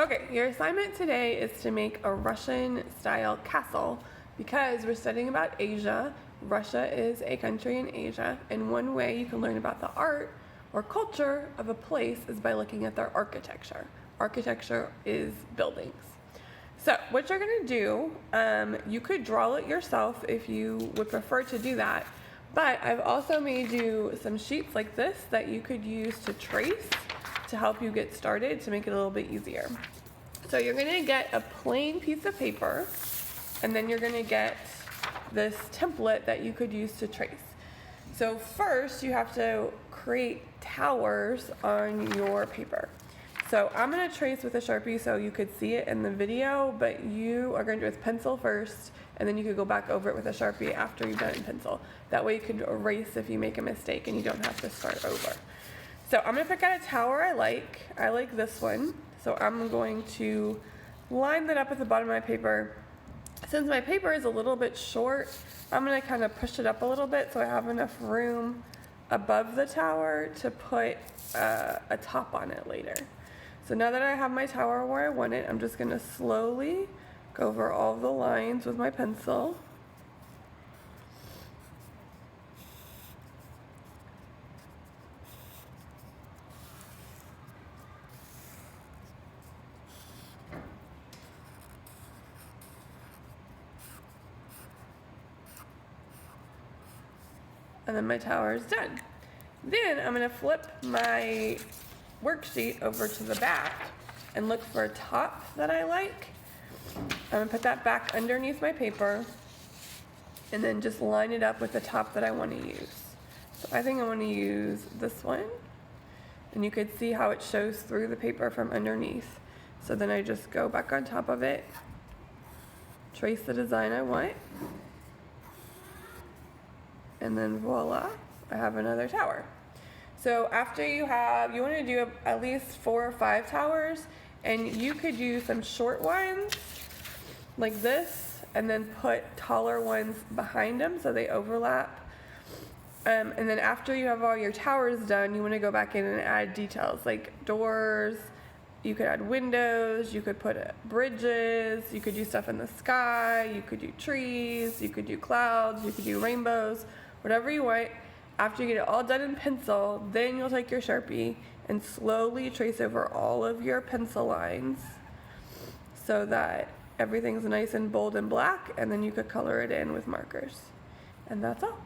Okay, your assignment today is to make a Russian style castle because we're studying about Asia. Russia is a country in Asia, and one way you can learn about the art or culture of a place is by looking at their architecture. Architecture is buildings. So what you're gonna do, you could draw it yourself if you would prefer to do that, but I've also made you some sheets like this that you could use to trace to help you get started to make it a little bit easier. So you're gonna get a plain piece of paper, and then you're gonna get this template that you could use to trace. So first you have to create towers on your paper. So I'm gonna trace with a Sharpie so you could see it in the video, but you are gonna do it with pencil first, and then you could go back over it with a Sharpie after you've done it in pencil. That way you can erase if you make a mistake and you don't have to start over. So I'm gonna pick out a tower I like. I like this one. So I'm going to line that up at the bottom of my paper. Since my paper is a little bit short, I'm gonna kind of push it up a little bit so I have enough room above the tower to put a top on it later. So now that I have my tower where I want it, I'm just gonna slowly go over all the lines with my pencil. And then my tower is done. Then I'm gonna flip my worksheet over to the back and look for a top that I like. I'm gonna put that back underneath my paper and then just line it up with the top that I wanna use. So I think I wanna use this one, and you could see how it shows through the paper from underneath. So then I just go back on top of it, trace the design I want, and then voila, I have another tower. So after you want to do at least 4 or 5 towers, and you could use some short ones like this, and then put taller ones behind them so they overlap. And then after you have all your towers done, you want to go back in and add details like doors. You could add windows, you could put bridges, you could do stuff in the sky, you could do trees, you could do clouds, you could do rainbows, whatever you want. After you get it all done in pencil, then you'll take your Sharpie and slowly trace over all of your pencil lines so that everything's nice and bold and black, and then you could color it in with markers. And that's all.